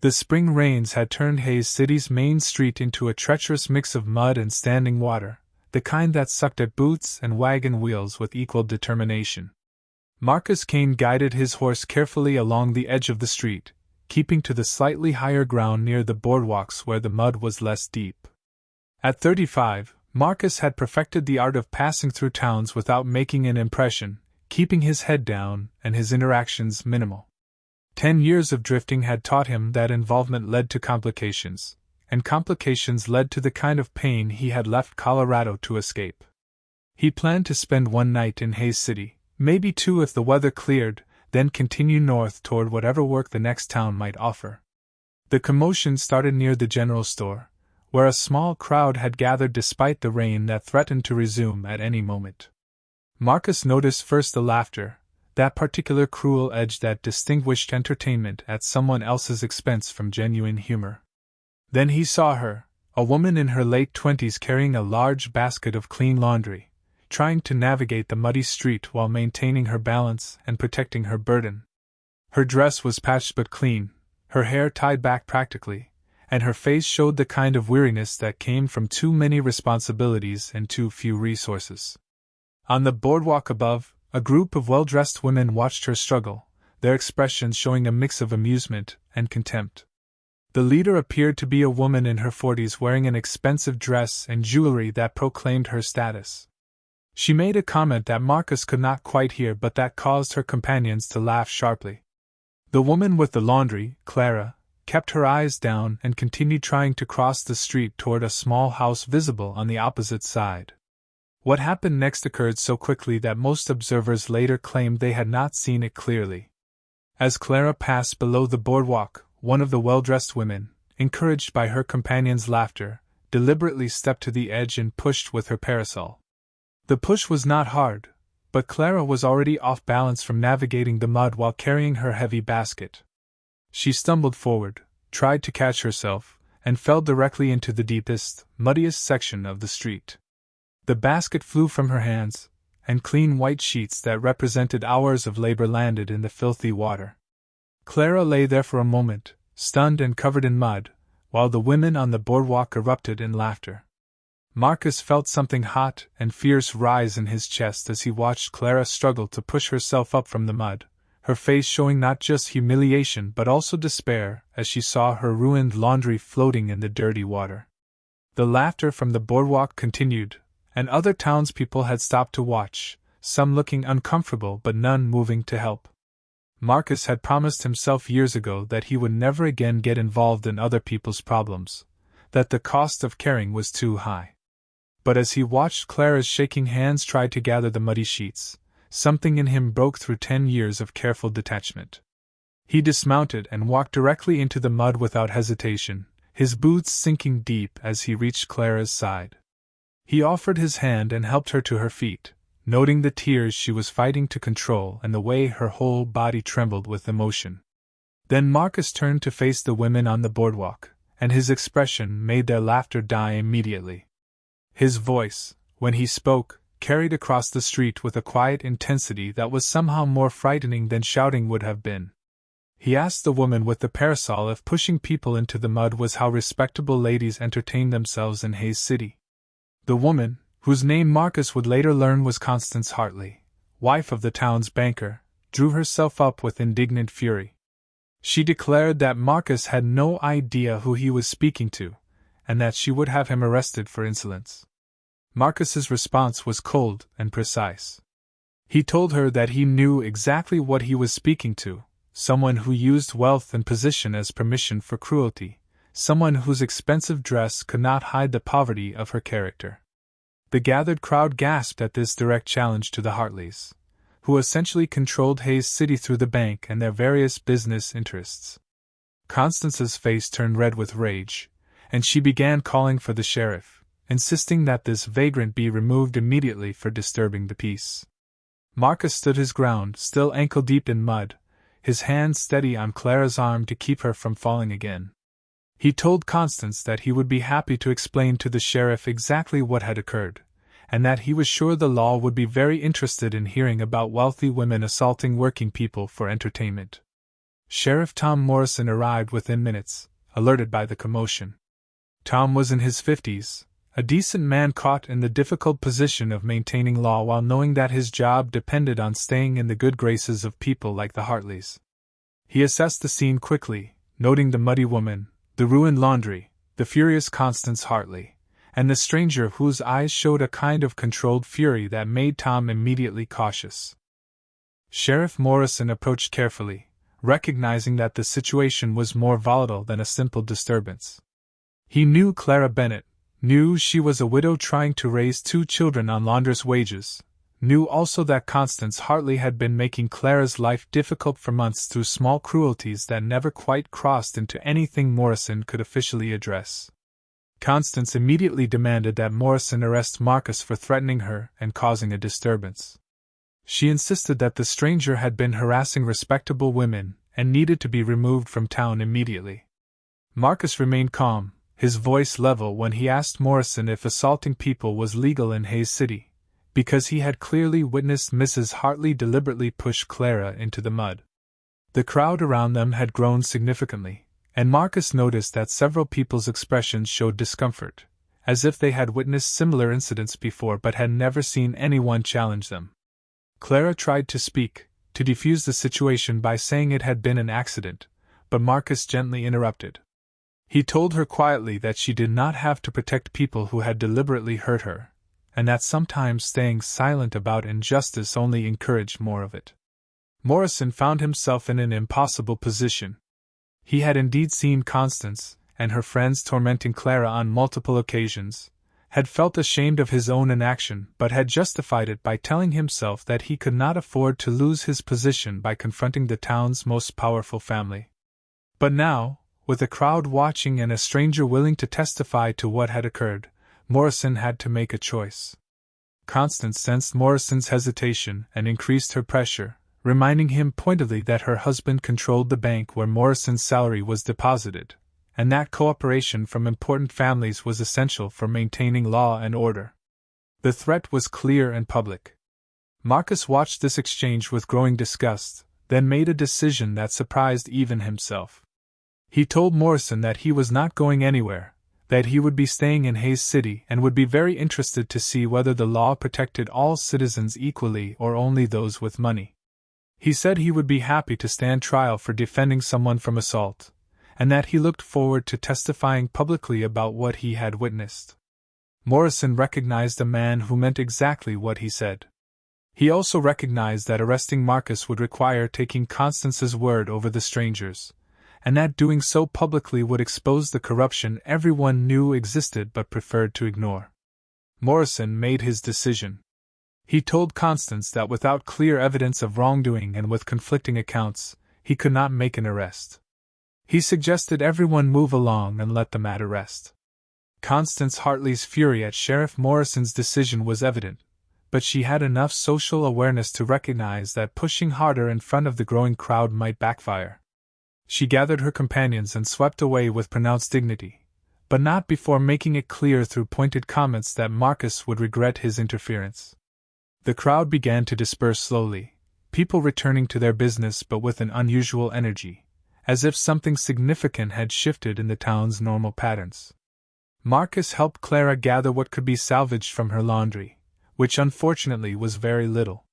The spring rains had turned Hayes City's main street into a treacherous mix of mud and standing water, the kind that sucked at boots and wagon wheels with equal determination. Marcus Kane guided his horse carefully along the edge of the street, keeping to the slightly higher ground near the boardwalks where the mud was less deep. At 35, Marcus had perfected the art of passing through towns without making an impression, keeping his head down and his interactions minimal. 10 years of drifting had taught him that involvement led to complications, and complications led to the kind of pain he had left Colorado to escape. He planned to spend one night in Hayes City, maybe two if the weather cleared, then continue north toward whatever work the next town might offer. The commotion started near the general store, where a small crowd had gathered despite the rain that threatened to resume at any moment. Marcus noticed first the laughter, that particular cruel edge that distinguished entertainment at someone else's expense from genuine humor. Then he saw her, a woman in her late 20s carrying a large basket of clean laundry, trying to navigate the muddy street while maintaining her balance and protecting her burden. Her dress was patched but clean, her hair tied back practically, and her face showed the kind of weariness that came from too many responsibilities and too few resources. On the boardwalk above, a group of well-dressed women watched her struggle, their expressions showing a mix of amusement and contempt. The leader appeared to be a woman in her 40s wearing an expensive dress and jewelry that proclaimed her status. She made a comment that Marcus could not quite hear but that caused her companions to laugh sharply. The woman with the laundry, Clara, kept her eyes down and continued trying to cross the street toward a small house visible on the opposite side. What happened next occurred so quickly that most observers later claimed they had not seen it clearly. As Clara passed below the boardwalk, one of the well-dressed women, encouraged by her companion's laughter, deliberately stepped to the edge and pushed with her parasol. The push was not hard, but Clara was already off balance from navigating the mud while carrying her heavy basket. She stumbled forward, tried to catch herself, and fell directly into the deepest, muddiest section of the street. The basket flew from her hands, and clean white sheets that represented hours of labor landed in the filthy water. Clara lay there for a moment, stunned and covered in mud, while the women on the boardwalk erupted in laughter. Marcus felt something hot and fierce rise in his chest as he watched Clara struggle to push herself up from the mud, her face showing not just humiliation but also despair as she saw her ruined laundry floating in the dirty water. The laughter from the boardwalk continued, and other townspeople had stopped to watch, some looking uncomfortable but none moving to help. Marcus had promised himself years ago that he would never again get involved in other people's problems, that the cost of caring was too high. But as he watched Clara's shaking hands try to gather the muddy sheets, something in him broke through 10 years of careful detachment. He dismounted and walked directly into the mud without hesitation, his boots sinking deep as he reached Clara's side. He offered his hand and helped her to her feet, noting the tears she was fighting to control and the way her whole body trembled with emotion. Then Marcus turned to face the women on the boardwalk, and his expression made their laughter die immediately. His voice, when he spoke, carried across the street with a quiet intensity that was somehow more frightening than shouting would have been. He asked the woman with the parasol if pushing people into the mud was how respectable ladies entertained themselves in Hayes City. The woman, whose name Marcus would later learn was Constance Hartley, wife of the town's banker, drew herself up with indignant fury. She declared that Marcus had no idea who he was speaking to, and that she would have him arrested for insolence. Marcus's response was cold and precise. He told her that he knew exactly what he was speaking to, someone who used wealth and position as permission for cruelty, someone whose expensive dress could not hide the poverty of her character. The gathered crowd gasped at this direct challenge to the Hartleys, who essentially controlled Hayes City through the bank and their various business interests. Constance's face turned red with rage, and she began calling for the sheriff, insisting that this vagrant be removed immediately for disturbing the peace. Marcus stood his ground, still ankle-deep in mud, his hand steady on Clara's arm to keep her from falling again. He told Constance that he would be happy to explain to the sheriff exactly what had occurred, and that he was sure the law would be very interested in hearing about wealthy women assaulting working people for entertainment. Sheriff Tom Morrison arrived within minutes, alerted by the commotion. Tom was in his 50s, a decent man caught in the difficult position of maintaining law while knowing that his job depended on staying in the good graces of people like the Hartleys. He assessed the scene quickly, noting the muddy woman, the ruined laundry, the furious Constance Hartley, and the stranger whose eyes showed a kind of controlled fury that made Tom immediately cautious. Sheriff Morrison approached carefully, recognizing that the situation was more volatile than a simple disturbance. He knew Clara Bennett, knew she was a widow trying to raise 2 children on laundress wages, knew also that Constance Hartley had been making Clara's life difficult for months through small cruelties that never quite crossed into anything Morrison could officially address. Constance immediately demanded that Morrison arrest Marcus for threatening her and causing a disturbance. She insisted that the stranger had been harassing respectable women and needed to be removed from town immediately. Marcus remained calm, his voice level when he asked Morrison if assaulting people was legal in Hayes City, because he had clearly witnessed Mrs. Hartley deliberately push Clara into the mud. The crowd around them had grown significantly, and Marcus noticed that several people's expressions showed discomfort, as if they had witnessed similar incidents before but had never seen anyone challenge them. Clara tried to speak, to defuse the situation by saying it had been an accident, but Marcus gently interrupted. He told her quietly that she did not have to protect people who had deliberately hurt her, and that sometimes staying silent about injustice only encouraged more of it. Morrison found himself in an impossible position. He had indeed seen Constance and her friends tormenting Clara on multiple occasions, had felt ashamed of his own inaction but had justified it by telling himself that he could not afford to lose his position by confronting the town's most powerful family. But now, with a crowd watching and a stranger willing to testify to what had occurred, Morrison had to make a choice. Constance sensed Morrison's hesitation and increased her pressure, reminding him pointedly that her husband controlled the bank where Morrison's salary was deposited, and that cooperation from important families was essential for maintaining law and order. The threat was clear and public. Marcus watched this exchange with growing disgust, then made a decision that surprised even himself. He told Morrison that he was not going anywhere, that he would be staying in Hayes City and would be very interested to see whether the law protected all citizens equally or only those with money. He said he would be happy to stand trial for defending someone from assault, and that he looked forward to testifying publicly about what he had witnessed. Morrison recognized a man who meant exactly what he said. He also recognized that arresting Marcus would require taking Constance's word over the stranger's, and that doing so publicly would expose the corruption everyone knew existed but preferred to ignore. Morrison made his decision. He told Constance that without clear evidence of wrongdoing and with conflicting accounts, he could not make an arrest. He suggested everyone move along and let the matter rest. Constance Hartley's fury at Sheriff Morrison's decision was evident, but she had enough social awareness to recognize that pushing harder in front of the growing crowd might backfire. She gathered her companions and swept away with pronounced dignity, but not before making it clear through pointed comments that Marcus would regret his interference. The crowd began to disperse slowly, people returning to their business but with an unusual energy, as if something significant had shifted in the town's normal patterns. Marcus helped Clara gather what could be salvaged from her laundry, which unfortunately was very little.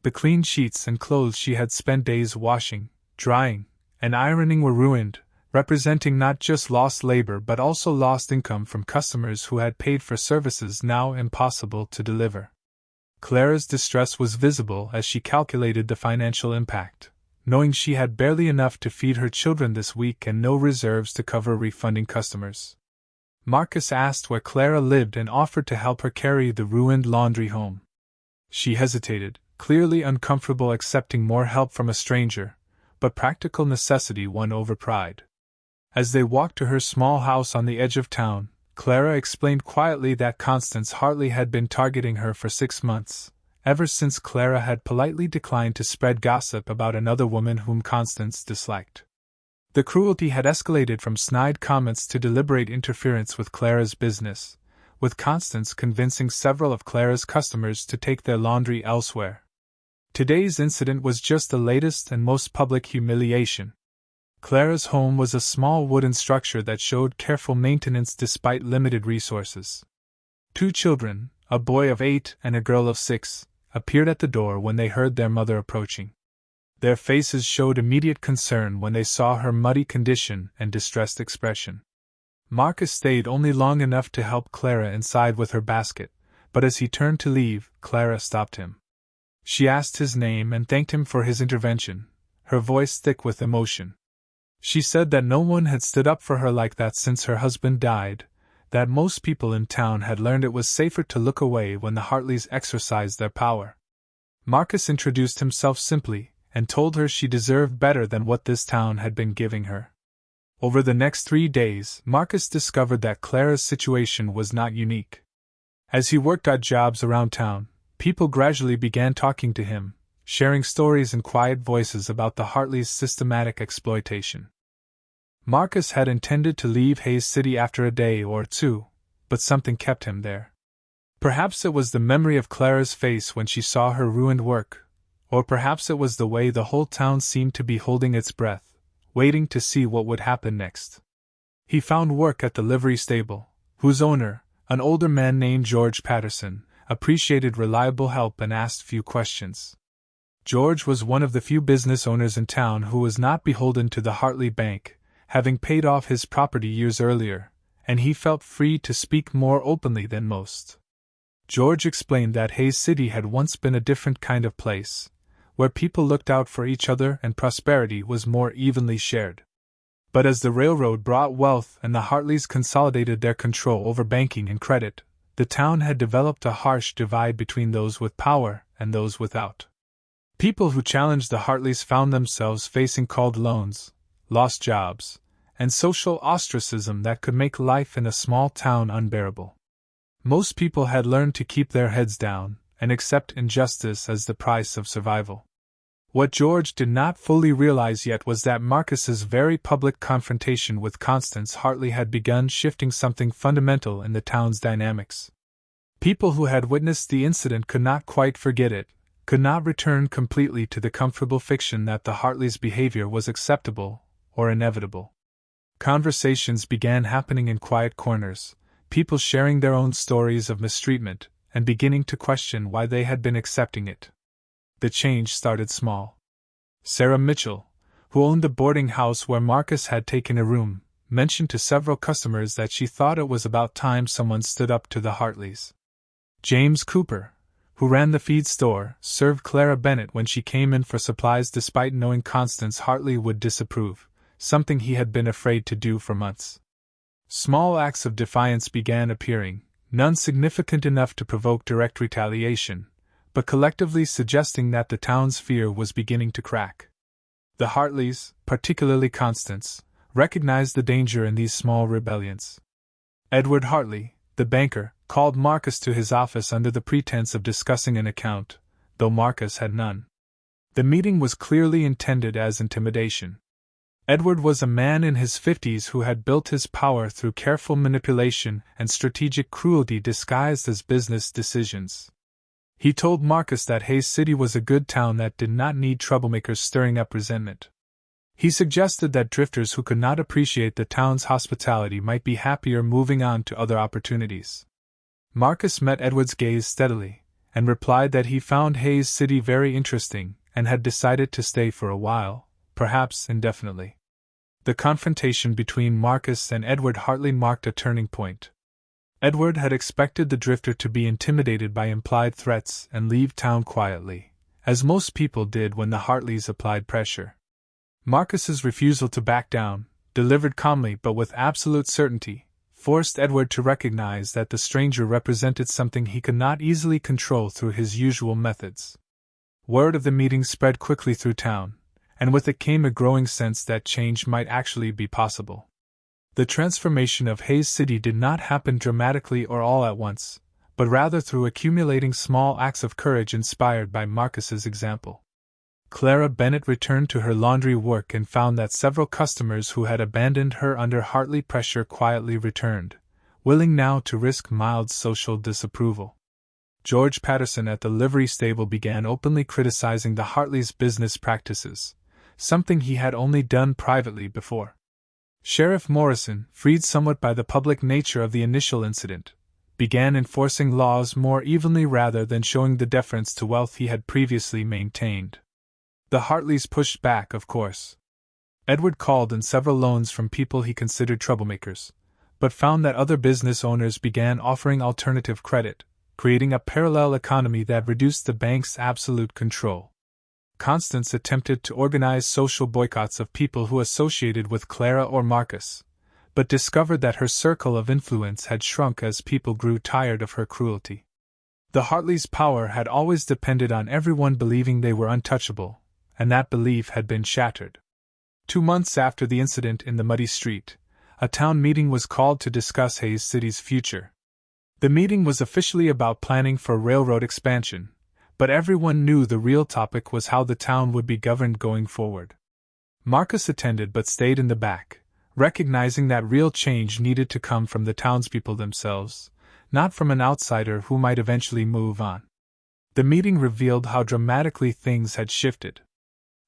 The clean sheets and clothes she had spent days washing, drying, and ironing were ruined, representing not just lost labor but also lost income from customers who had paid for services now impossible to deliver. Clara's distress was visible as she calculated the financial impact, knowing she had barely enough to feed her children this week and no reserves to cover refunding customers. Marcus asked where Clara lived and offered to help her carry the ruined laundry home. She hesitated, clearly uncomfortable accepting more help from a stranger, but practical necessity won over pride. As they walked to her small house on the edge of town, Clara explained quietly that Constance Hartley had been targeting her for 6 months, ever since Clara had politely declined to spread gossip about another woman whom Constance disliked. The cruelty had escalated from snide comments to deliberate interference with Clara's business, with Constance convincing several of Clara's customers to take their laundry elsewhere. Today's incident was just the latest and most public humiliation, Clara's home was a small wooden structure that showed careful maintenance despite limited resources. 2 children, a boy of 8 and a girl of 6, appeared at the door when they heard their mother approaching. Their faces showed immediate concern when they saw her muddy condition and distressed expression. Marcus stayed only long enough to help Clara inside with her basket, but as he turned to leave, Clara stopped him. She asked his name and thanked him for his intervention, her voice thick with emotion. She said that no one had stood up for her like that since her husband died, that most people in town had learned it was safer to look away when the Hartleys exercised their power. Marcus introduced himself simply, and told her she deserved better than what this town had been giving her. Over the next 3 days, Marcus discovered that Clara's situation was not unique. As he worked odd jobs around town, people gradually began talking to him, sharing stories in quiet voices about the Hartleys' systematic exploitation. Marcus had intended to leave Hayes City after a day or 2, but something kept him there. Perhaps it was the memory of Clara's face when she saw her ruined work, or perhaps it was the way the whole town seemed to be holding its breath, waiting to see what would happen next. He found work at the livery stable, whose owner, an older man named George Patterson, appreciated reliable help and asked few questions. George was one of the few business owners in town who was not beholden to the Hartley Bank, having paid off his property years earlier, and he felt free to speak more openly than most. George explained that Hayes City had once been a different kind of place, where people looked out for each other and prosperity was more evenly shared. But as the railroad brought wealth and the Hartleys consolidated their control over banking and credit, the town had developed a harsh divide between those with power and those without. People who challenged the Hartleys found themselves facing called loans, lost jobs, and social ostracism that could make life in a small town unbearable. Most people had learned to keep their heads down and accept injustice as the price of survival. What George did not fully realize yet was that Marcus's very public confrontation with Constance Hartley had begun shifting something fundamental in the town's dynamics. People who had witnessed the incident could not quite forget it, could not return completely to the comfortable fiction that the Hartleys' behavior was acceptable or inevitable. Conversations began happening in quiet corners, people sharing their own stories of mistreatment and beginning to question why they had been accepting it. The change started small. Sarah Mitchell, who owned the boarding house where Marcus had taken a room, mentioned to several customers that she thought it was about time someone stood up to the Hartleys. James Cooper, who ran the feed store, served Clara Bennett when she came in for supplies despite knowing Constance Hartley would disapprove, something he had been afraid to do for months. Small acts of defiance began appearing, none significant enough to provoke direct retaliation, but collectively suggesting that the town's fear was beginning to crack. The Hartleys, particularly Constance, recognized the danger in these small rebellions. Edward Hartley, the banker, called Marcus to his office under the pretense of discussing an account, though Marcus had none. The meeting was clearly intended as intimidation. Edward was a man in his 50s who had built his power through careful manipulation and strategic cruelty disguised as business decisions. He told Marcus that Hayes City was a good town that did not need troublemakers stirring up resentment. He suggested that drifters who could not appreciate the town's hospitality might be happier moving on to other opportunities. Marcus met Edward's gaze steadily, and replied that he found Hayes City very interesting and had decided to stay for a while, perhaps indefinitely. The confrontation between Marcus and Edward Hartley marked a turning point. Edward had expected the drifter to be intimidated by implied threats and leave town quietly, as most people did when the Hartleys applied pressure. Marcus's refusal to back down, delivered calmly but with absolute certainty, forced Edward to recognize that the stranger represented something he could not easily control through his usual methods. Word of the meeting spread quickly through town, and with it came a growing sense that change might actually be possible. The transformation of Hayes City did not happen dramatically or all at once, but rather through accumulating small acts of courage inspired by Marcus's example. Clara Bennett returned to her laundry work and found that several customers who had abandoned her under Hartley pressure quietly returned, willing now to risk mild social disapproval. George Patterson at the livery stable began openly criticizing the Hartleys' business practices, something he had only done privately before. Sheriff Morrison, freed somewhat by the public nature of the initial incident, began enforcing laws more evenly rather than showing the deference to wealth he had previously maintained. The Hartleys pushed back, of course. Edward called in several loans from people he considered troublemakers, but found that other business owners began offering alternative credit, creating a parallel economy that reduced the bank's absolute control. Constance attempted to organize social boycotts of people who associated with Clara or Marcus, but discovered that her circle of influence had shrunk as people grew tired of her cruelty. The Hartleys' power had always depended on everyone believing they were untouchable, and that belief had been shattered. 2 months after the incident in the muddy street, a town meeting was called to discuss Hayes City's future. The meeting was officially about planning for railroad expansion, but everyone knew the real topic was how the town would be governed going forward. Marcus attended but stayed in the back, recognizing that real change needed to come from the townspeople themselves, not from an outsider who might eventually move on. The meeting revealed how dramatically things had shifted.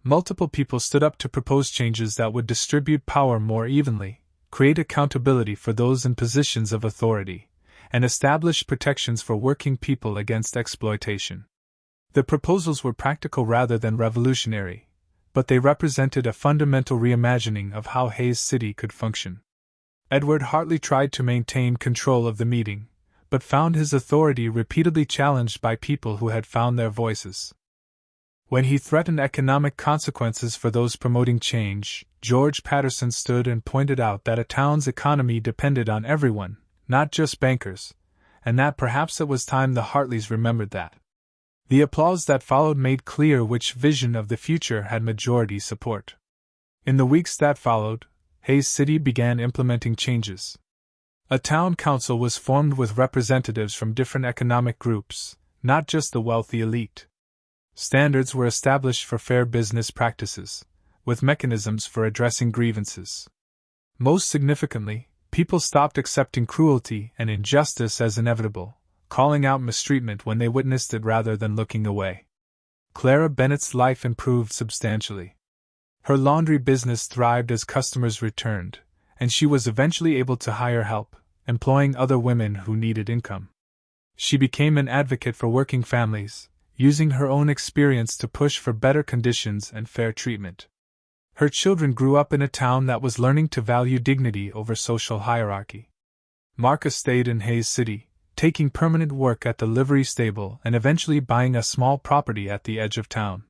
Multiple people stood up to propose changes that would distribute power more evenly, create accountability for those in positions of authority, and establish protections for working people against exploitation. The proposals were practical rather than revolutionary, but they represented a fundamental reimagining of how Hayes City could function. Edward Hartley tried to maintain control of the meeting, but found his authority repeatedly challenged by people who had found their voices. When he threatened economic consequences for those promoting change, George Patterson stood and pointed out that a town's economy depended on everyone, not just bankers, and that perhaps it was time the Hartleys remembered that. The applause that followed made clear which vision of the future had majority support. In the weeks that followed, Hayes City began implementing changes. A town council was formed with representatives from different economic groups, not just the wealthy elite. Standards were established for fair business practices, with mechanisms for addressing grievances. Most significantly, people stopped accepting cruelty and injustice as inevitable, calling out mistreatment when they witnessed it rather than looking away. Clara Bennett's life improved substantially. Her laundry business thrived as customers returned, and she was eventually able to hire help, employing other women who needed income. She became an advocate for working families, using her own experience to push for better conditions and fair treatment. Her children grew up in a town that was learning to value dignity over social hierarchy. Marcus stayed in Hayes City, taking permanent work at the livery stable and eventually buying a small property at the edge of town.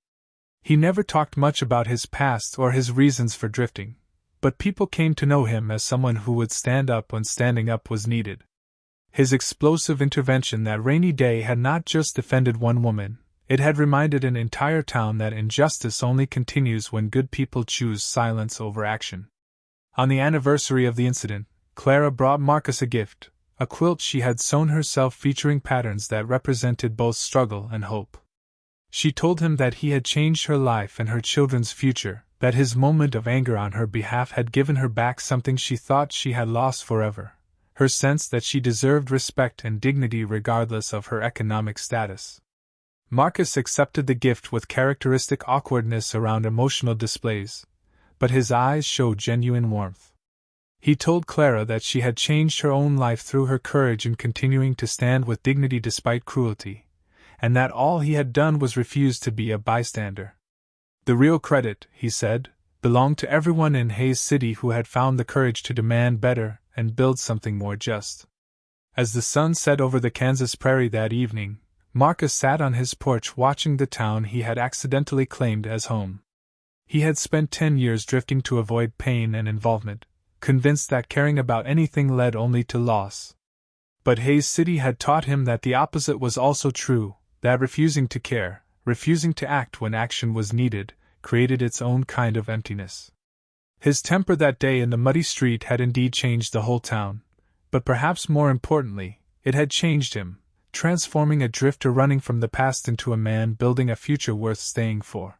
He never talked much about his past or his reasons for drifting, but people came to know him as someone who would stand up when standing up was needed. His explosive intervention that rainy day had not just defended one woman, it had reminded an entire town that injustice only continues when good people choose silence over action. On the anniversary of the incident, Clara brought Marcus a gift, a quilt she had sewn herself featuring patterns that represented both struggle and hope. She told him that he had changed her life and her children's future, that his moment of anger on her behalf had given her back something she thought she had lost forever, her sense that she deserved respect and dignity regardless of her economic status. Marcus accepted the gift with characteristic awkwardness around emotional displays, but his eyes showed genuine warmth. He told Clara that she had changed her own life through her courage in continuing to stand with dignity despite cruelty, and that all he had done was refuse to be a bystander. The real credit, he said, belonged to everyone in Hayes City who had found the courage to demand better and build something more just. As the sun set over the Kansas prairie that evening, Marcus sat on his porch watching the town he had accidentally claimed as home. He had spent 10 years drifting to avoid pain and involvement, convinced that caring about anything led only to loss. But Hayes City had taught him that the opposite was also true, that refusing to care, refusing to act when action was needed, created its own kind of emptiness. His temper that day in the muddy street had indeed changed the whole town, but perhaps more importantly, it had changed him, transforming a drifter running from the past into a man building a future worth staying for.